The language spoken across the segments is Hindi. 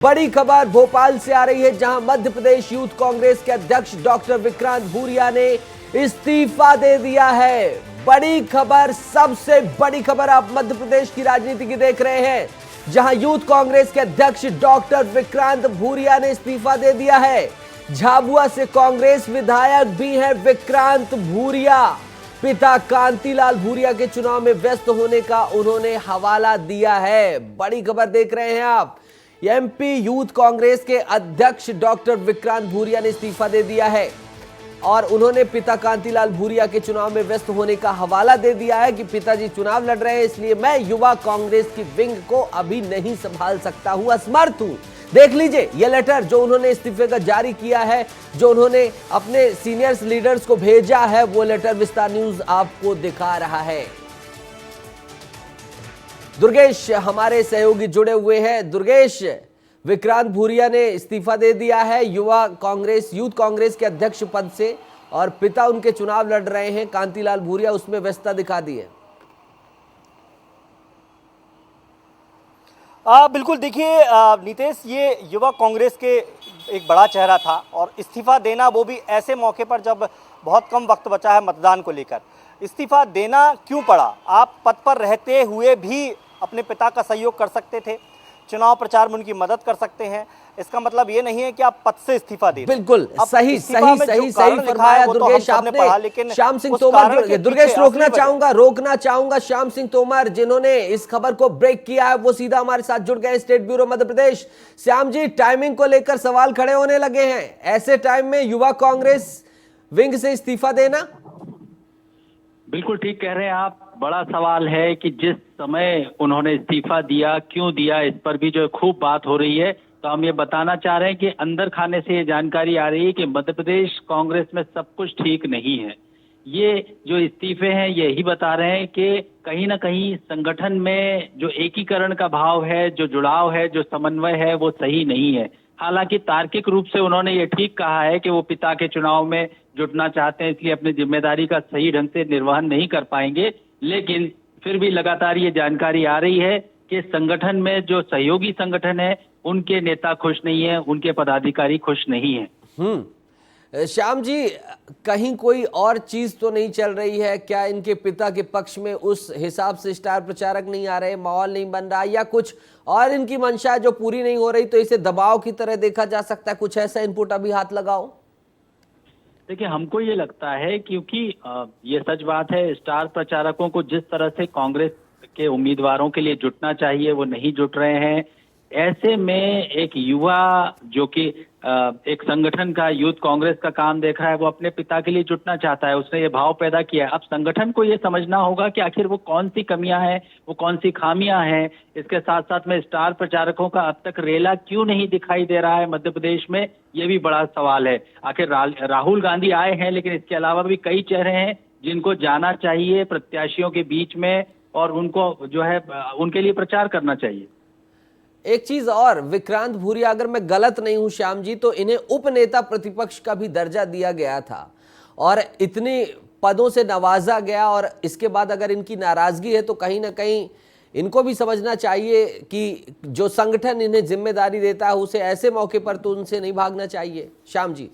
बड़ी खबर भोपाल से आ रही है, जहां मध्य प्रदेश यूथ कांग्रेस के अध्यक्ष डॉक्टर विक्रांत भूरिया ने इस्तीफा दे दिया है। बड़ी खबर, सबसे बड़ी खबर आप मध्य प्रदेश की राजनीति की देख रहे हैं, जहां यूथ कांग्रेस के अध्यक्ष डॉक्टर विक्रांत भूरिया ने इस्तीफा दे दिया है। झाबुआ से कांग्रेस विधायक भी हैं विक्रांत भूरिया। पिता कांतिलाल भूरिया के चुनाव में व्यस्त होने का उन्होंने हवाला दिया है। बड़ी खबर देख रहे हैं आप। एमपी यूथ कांग्रेस के अध्यक्ष डॉक्टर विक्रांत भूरिया ने इस्तीफा दे दिया है और उन्होंने पिता कांतिलाल भूरिया के चुनाव में व्यस्त होने का हवाला दे दिया है कि पिताजी चुनाव लड़ रहे हैं, इसलिए मैं युवा कांग्रेस की विंग को अभी नहीं संभाल सकता हूं, असमर्थ हूं। देख लीजिए यह लेटर जो उन्होंने इस्तीफे का जारी किया है, जो उन्होंने अपने सीनियर्स लीडर्स को भेजा है, वो लेटर विस्तार न्यूज आपको दिखा रहा है। दुर्गेश हमारे सहयोगी जुड़े हुए हैं। दुर्गेश, विक्रांत भूरिया ने इस्तीफा दे दिया है यूथ कांग्रेस के अध्यक्ष पद से और पिता उनके चुनाव लड़ रहे हैं कांतिलाल भूरिया, उसमें व्यस्तता दिखा दी है। बिल्कुल, देखिए नीतेश, ये युवा कांग्रेस के एक बड़ा चेहरा था और इस्तीफा देना वो भी ऐसे मौके पर जब बहुत कम वक्त बचा है मतदान को लेकर। इस्तीफा देना क्यों पड़ा? आप पद पर रहते हुए भी अपने पिता का सहयोग कर सकते थे, चुनाव प्रचार में उनकी मदद कर सकते हैं। इसका मतलब ये नहीं है कि आप पद से इस्तीफा दे। बिल्कुल सही फरमाया दुर्गेश आपने। लेकिन श्याम सिंह तोमर, दुर्गेश रोकना चाहूंगा श्याम सिंह तोमर जिन्होंने इस खबर को ब्रेक किया है, वो सीधा हमारे साथ जुड़ गए state bureau Madhya Pradesh. Shyam ji, timing को लेकर सवाल खड़े होने लगे हैं, ऐसे टाइम में युवा कांग्रेस विंग से इस्तीफा देना? बिल्कुल ठीक कह रहे हैं आप। बड़ा सवाल है कि जिस समय उन्होंने इस्तीफा दिया, क्यों दिया, इस पर भी जो खूब बात हो रही है। तो हम ये बताना चाह रहे हैं कि अंदर खाने से ये जानकारी आ रही है कि मध्य प्रदेश कांग्रेस में सब कुछ ठीक नहीं है। ये जो इस्तीफे हैं यही बता रहे हैं कि कहीं ना कहीं संगठन में जो एकीकरण का भाव है, जो जुड़ाव है, जो समन्वय है, वो सही नहीं है। हालांकि तार्किक रूप से उन्होंने ये ठीक कहा है कि वो पिता के चुनाव में जुटना चाहते हैं, इसलिए अपनी जिम्मेदारी का सही ढंग से निर्वहन नहीं कर पाएंगे। लेकिन फिर भी लगातार ये जानकारी आ रही है कि संगठन में जो सहयोगी संगठन है उनके नेता खुश नहीं है, उनके पदाधिकारी खुश नहीं है। श्याम जी, कहीं कोई और चीज तो नहीं चल रही है क्या? इनके पिता के पक्ष में उस हिसाब से स्टार प्रचारक नहीं आ रहे, माहौल नहीं बन रहा, या कुछ और इनकी मंशा जो पूरी नहीं हो रही, तो इसे दबाव की तरह देखा जा सकता है? कुछ ऐसा इनपुट अभी हाथ लगाओ। देखिए, हमको ये लगता है क्योंकि ये सच बात है, स्टार प्रचारकों को जिस तरह से कांग्रेस के उम्मीदवारों के लिए जुटना चाहिए वो नहीं जुट रहे हैं। ऐसे में एक युवा जो कि एक संगठन का, यूथ कांग्रेस का काम देख रहा है, वो अपने पिता के लिए जुटना चाहता है, उसने ये भाव पैदा किया है। अब संगठन को ये समझना होगा कि आखिर वो कौन सी कमियां हैं, वो कौन सी खामियां हैं। इसके साथ साथ में स्टार प्रचारकों का अब तक रेला क्यों नहीं दिखाई दे रहा है मध्य प्रदेश में, ये भी बड़ा सवाल है। आखिर राहुल गांधी आए हैं, लेकिन इसके अलावा भी कई चेहरे हैं जिनको जाना चाहिए प्रत्याशियों के बीच में और उनको जो है उनके लिए प्रचार करना चाहिए। एक चीज और, विक्रांत भूरिया, अगर मैं गलत नहीं हूं श्याम जी, तो इन्हें उपनेता प्रतिपक्ष का भी दर्जा दिया गया था और इतने पदों से नवाजा गया, और इसके बाद अगर इनकी नाराजगी है तो कहीं ना कहीं इनको भी समझना चाहिए कि जो संगठन इन्हें जिम्मेदारी देता है उसे ऐसे मौके पर तो उनसे नहीं भागना चाहिए। श्याम जी,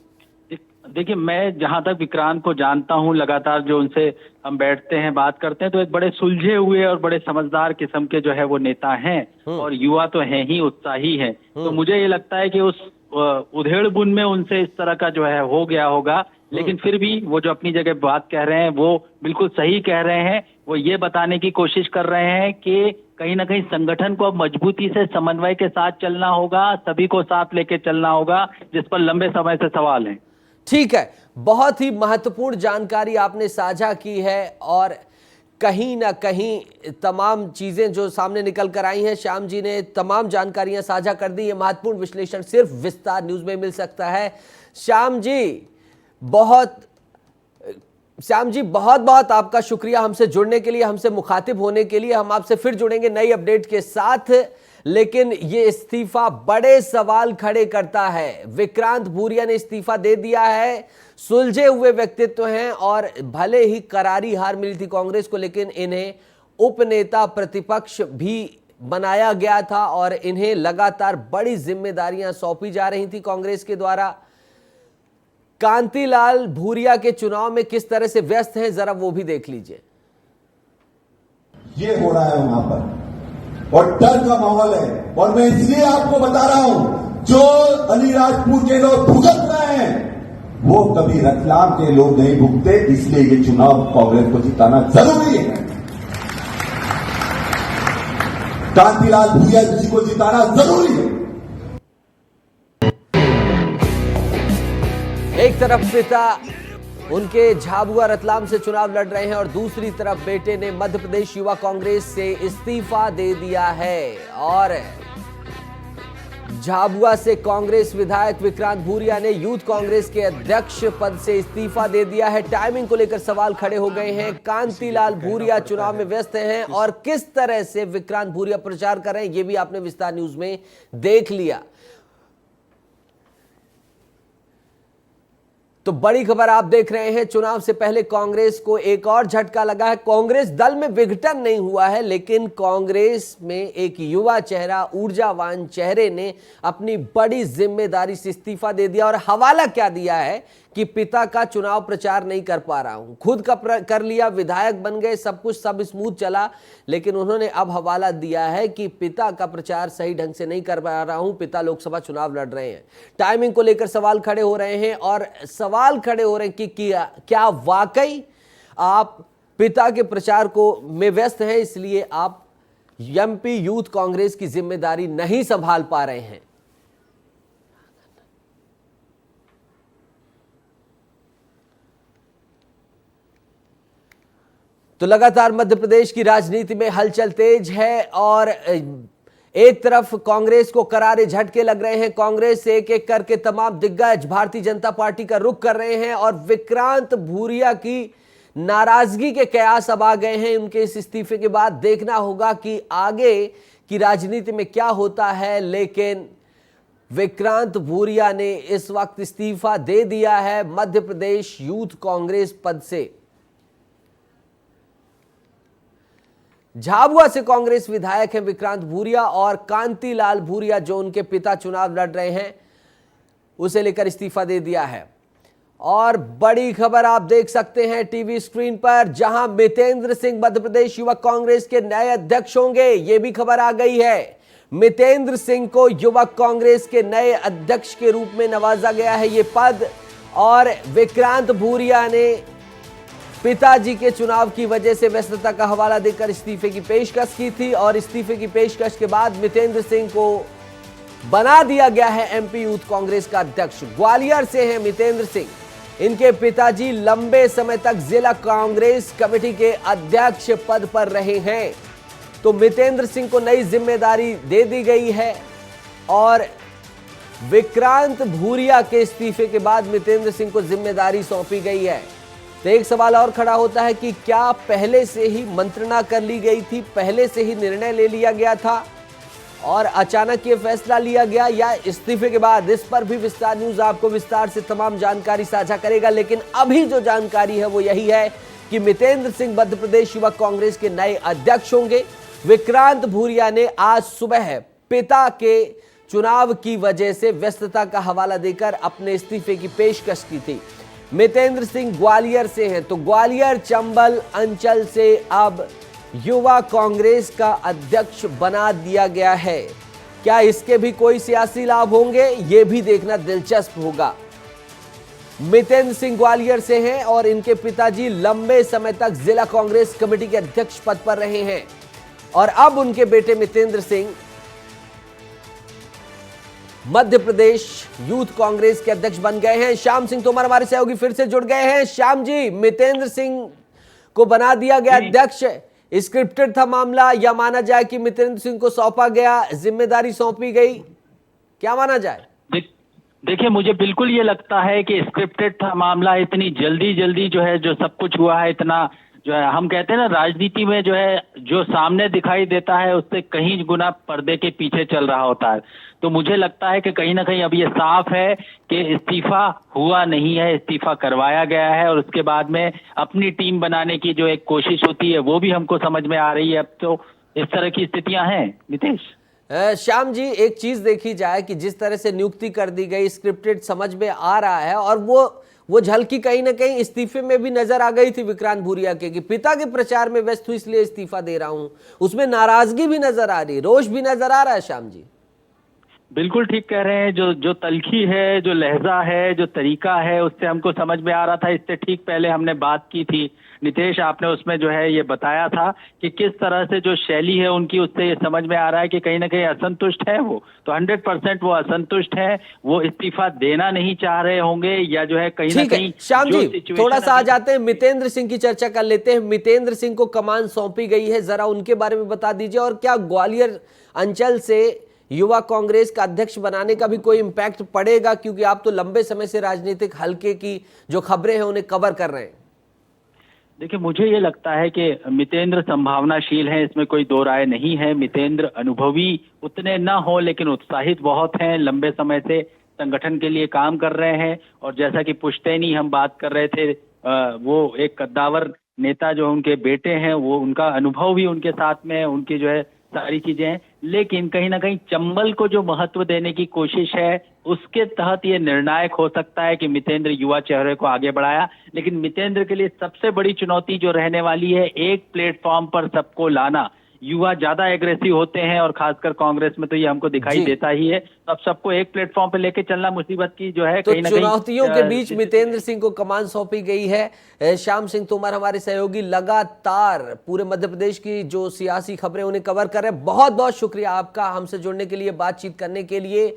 देखिए, मैं जहां तक विक्रांत को जानता हूं, लगातार जो उनसे हम बैठते हैं, बात करते हैं, तो एक बड़े सुलझे हुए और बड़े समझदार किस्म के जो है वो नेता हैं और युवा तो हैं ही, उत्साही हैं। तो मुझे ये लगता है कि उस उधेड़ बुन में उनसे इस तरह का जो है हो गया होगा। लेकिन फिर भी वो जो अपनी जगह बात कह रहे हैं वो बिल्कुल सही कह रहे हैं। वो ये बताने की कोशिश कर रहे हैं कि कहीं ना कहीं संगठन को मजबूती से समन्वय के साथ चलना होगा, सभी को साथ लेके चलना होगा, जिस पर लंबे समय से सवाल है। ठीक है, बहुत ही महत्वपूर्ण जानकारी आपने साझा की है और कहीं ना कहीं तमाम चीजें जो सामने निकल कर आई हैं, श्याम जी ने तमाम जानकारियां साझा कर दी। ये महत्वपूर्ण विश्लेषण सिर्फ विस्तार न्यूज में मिल सकता है। श्याम जी बहुत बहुत आपका शुक्रिया हमसे जुड़ने के लिए, हमसे मुखातिब होने के लिए। हम आपसे फिर जुड़ेंगे नई अपडेट के साथ, लेकिन ये इस्तीफा बड़े सवाल खड़े करता है। विक्रांत भूरिया ने इस्तीफा दे दिया है, सुलझे हुए व्यक्तित्व हैं और भले ही करारी हार मिली थी कांग्रेस को, लेकिन इन्हें उपनेता प्रतिपक्ष भी बनाया गया था और इन्हें लगातार बड़ी जिम्मेदारियां सौंपी जा रही थी कांग्रेस के द्वारा। कांतिलाल भूरिया के चुनाव में किस तरह से व्यस्त हैं, जरा वो भी देख लीजिए। ये हो रहा है वहां पर और डर का माहौल है, और मैं इसलिए आपको बता रहा हूं, जो अलीराजपुर के लोग भुगत रहे हैं वो कभी रतलाम के लोग नहीं भुगते, इसलिए ये चुनाव कांग्रेस को जिताना जरूरी है। कांतिलाल भूरिया जी को जिताना जरूरी है। एक तरफ पिता उनके झाबुआ रतलाम से चुनाव लड़ रहे हैं और दूसरी तरफ बेटे ने मध्य प्रदेश युवा कांग्रेस से इस्तीफा दे दिया है और झाबुआ से कांग्रेस विधायक विक्रांत भूरिया ने यूथ कांग्रेस के अध्यक्ष पद से इस्तीफा दे दिया है। टाइमिंग को लेकर सवाल खड़े हो गए हैं। कांतिलाल भूरिया चुनाव में व्यस्त हैं और किस तरह से विक्रांत भूरिया प्रचार कर रहे हैं, यह भी आपने विस्तार न्यूज में देख लिया। तो बड़ी खबर आप देख रहे हैं, चुनाव से पहले कांग्रेस को एक और झटका लगा है। कांग्रेस दल में विघटन नहीं हुआ है, लेकिन कांग्रेस में एक युवा चेहरा, ऊर्जावान चेहरे ने अपनी बड़ी जिम्मेदारी से इस्तीफा दे दिया और हवाला क्या दिया है कि पिता का चुनाव प्रचार नहीं कर पा रहा हूं, खुद का कर लिया, विधायक बन गए, सब कुछ सब स्मूथ चला, लेकिन उन्होंने अब हवाला दिया है कि पिता का प्रचार सही ढंग से नहीं कर पा रहा हूं, पिता लोकसभा चुनाव लड़ रहे हैं। टाइमिंग को लेकर सवाल खड़े हो रहे हैं और सवाल खड़े हो रहे हैं कि क्या वाकई आप पिता के प्रचार को में व्यस्त हैं, इसलिए आप एमपी यूथ कांग्रेस की जिम्मेदारी नहीं संभाल पा रहे हैं। तो लगातार मध्य प्रदेश की राजनीति में हलचल तेज है और एक तरफ कांग्रेस को करारे झटके लग रहे हैं। कांग्रेस एक एक करके तमाम दिग्गज भारतीय जनता पार्टी का रुख कर रहे हैं और विक्रांत भूरिया की नाराजगी के कयास अब आ गए हैं। उनके इस इस्तीफे के बाद देखना होगा कि आगे की राजनीति में क्या होता है, लेकिन विक्रांत भूरिया ने इस वक्त इस्तीफा दे दिया है मध्य प्रदेश यूथ कांग्रेस पद से। झाबुआ से कांग्रेस विधायक हैं विक्रांत भूरिया और कांतिलाल भूरिया, जो उनके पिता चुनाव लड़ रहे हैं, उसे लेकर इस्तीफा दे दिया है। और बड़ी खबर आप देख सकते हैं टीवी स्क्रीन पर, जहां मितेंद्र सिंह मध्य प्रदेश युवा कांग्रेस के नए अध्यक्ष होंगे। यह भी खबर आ गई है, मितेंद्र सिंह को युवा कांग्रेस के नए अध्यक्ष के रूप में नवाजा गया है ये पद। और विक्रांत भूरिया ने पिताजी के चुनाव की वजह से व्यस्तता का हवाला देकर इस्तीफे की पेशकश की थी और इस्तीफे की पेशकश के बाद मितेंद्र सिंह को बना दिया गया है एमपी यूथ कांग्रेस का अध्यक्ष। ग्वालियर से हैं मितेंद्र सिंह, इनके पिताजी लंबे समय तक जिला कांग्रेस कमेटी के अध्यक्ष पद पर रहे हैं। तो मितेंद्र सिंह को नई जिम्मेदारी दे दी गई है और विक्रांत भूरिया के इस्तीफे के बाद मितेंद्र सिंह को जिम्मेदारी सौंपी गई है। तो एक सवाल और खड़ा होता है कि क्या पहले से ही मंत्रणा कर ली गई थी, पहले से ही निर्णय ले लिया गया था और अचानक ये फैसला लिया गया, या इस्तीफे के बाद? इस पर भी विस्तार न्यूज आपको विस्तार से तमाम जानकारी साझा करेगा। लेकिन अभी जो जानकारी है वो यही है कि मितेंद्र सिंह मध्य प्रदेश युवा कांग्रेस के नए अध्यक्ष होंगे। विक्रांत भूरिया ने आज सुबह पिता के चुनाव की वजह से व्यस्तता का हवाला देकर अपने इस्तीफे की पेशकश की थी। मितेंद्र सिंह ग्वालियर से हैं, तो ग्वालियर चंबल अंचल से अब युवा कांग्रेस का अध्यक्ष बना दिया गया है। क्या इसके भी कोई सियासी लाभ होंगे, ये भी देखना दिलचस्प होगा। मितेंद्र सिंह ग्वालियर से हैं और इनके पिताजी लंबे समय तक जिला कांग्रेस कमेटी के अध्यक्ष पद पर रहे हैं और अब उनके बेटे मितेंद्र सिंह मध्य प्रदेश यूथ कांग्रेस के अध्यक्ष बन गए हैं। श्याम सिंह तोमर हमारे सहयोगी फिर से जुड़ गए हैं। श्याम जी, मितेंद्र सिंह को बना दिया गया अध्यक्ष, स्क्रिप्टेड था मामला या माना जाए कि मितेंद्र सिंह को सौंपा गया, जिम्मेदारी सौंपी गई, क्या माना जाए? देखिए, मुझे बिल्कुल ये लगता है कि स्क्रिप्टेड था मामला। इतनी जल्दी जो है, जो सब कुछ हुआ है, इतना जो है, हम कहते हैं ना राजनीति में जो है, जो सामने दिखाई देता है उससे कहीं गुना पर्दे के पीछे चल रहा होता है। तो मुझे लगता है कि कहीं ना कहीं अब ये साफ है कि इस्तीफा हुआ नहीं है, इस्तीफा करवाया गया है और उसके बाद में अपनी टीम बनाने की जो एक कोशिश होती है वो भी हमको समझ में आ रही है अब इस तरह की स्थितियां हैं नीतीश। श्याम जी, एक चीज देखी जाए कि जिस तरह से नियुक्ति कर दी गई, स्क्रिप्टेड समझ में आ रहा है, और वो झलकी कहीं ना कहीं इस्तीफे में भी नजर आ गई थी विक्रांत भूरिया के कि पिता के प्रचार में व्यस्त हूं इसलिए इस्तीफा दे रहा हूं। उसमें नाराजगी भी नजर आ रही, रोष भी नजर आ रहा है। श्याम जी बिल्कुल ठीक कह रहे हैं। जो तलखी है, जो लहजा है, जो तरीका है, उससे हमको समझ में आ रहा था। इससे ठीक पहले हमने बात की थी नितेश, आपने उसमें जो है ये बताया था कि किस तरह से जो शैली है उनकी, उससे ये समझ में आ रहा है कि कहीं ना कहीं असंतुष्ट है वो। तो 100% वो असंतुष्ट है, वो इस्तीफा देना नहीं चाह रहे होंगे, या जो है कहीं ना कहीं। श्याम जी, थोड़ा सा आ जाते हैं, मितेंद्र सिंह की चर्चा कर लेते हैं। मितेंद्र सिंह को कमान सौंपी गई है, जरा उनके बारे में बता दीजिए। और क्या ग्वालियर अंचल से युवा कांग्रेस का अध्यक्ष बनाने का भी कोई इंपैक्ट पड़ेगा, क्योंकि आप तो लंबे समय से राजनीतिक हलके की जो खबरें हैं उन्हें कवर कर रहे हैं। देखिए, मुझे ये लगता है कि मितेंद्र संभावनाशील हैं, इसमें कोई दो राय नहीं है। मितेंद्र अनुभवी उतने ना हो, लेकिन उत्साहित बहुत हैं, लंबे समय से संगठन के लिए काम कर रहे हैं। और जैसा कि पुश्तैनी हम बात कर रहे थे, वो एक कद्दावर नेता जो उनके बेटे हैं, वो उनका अनुभव भी उनके साथ में है, उनकी जो है सारी चीजें हैं। लेकिन कहीं ना कहीं चंबल को जो महत्व देने की कोशिश है, उसके तहत ये निर्णायक हो सकता है कि मितेंद्र युवा चेहरे को आगे बढ़ाया। लेकिन मितेंद्र के लिए सबसे बड़ी चुनौती जो रहने वाली है, एक प्लेटफॉर्म पर सबको लाना। युवा ज्यादा एग्रेसिव होते हैं, और खासकर कांग्रेस में तो ये हमको दिखाई देता ही है। अब सबको एक प्लेटफॉर्म पे लेके चलना मुसीबत की जो है, तो कहीं ना कहीं चुनौतियों के बीच मितेंद्र सिंह को कमान सौंपी गई है। श्याम सिंह तोमर हमारे सहयोगी लगातार पूरे मध्य प्रदेश की जो सियासी खबरें उन्हें कवर कर रहे हैं। बहुत बहुत शुक्रिया आपका हमसे जुड़ने के लिए, बातचीत करने के लिए।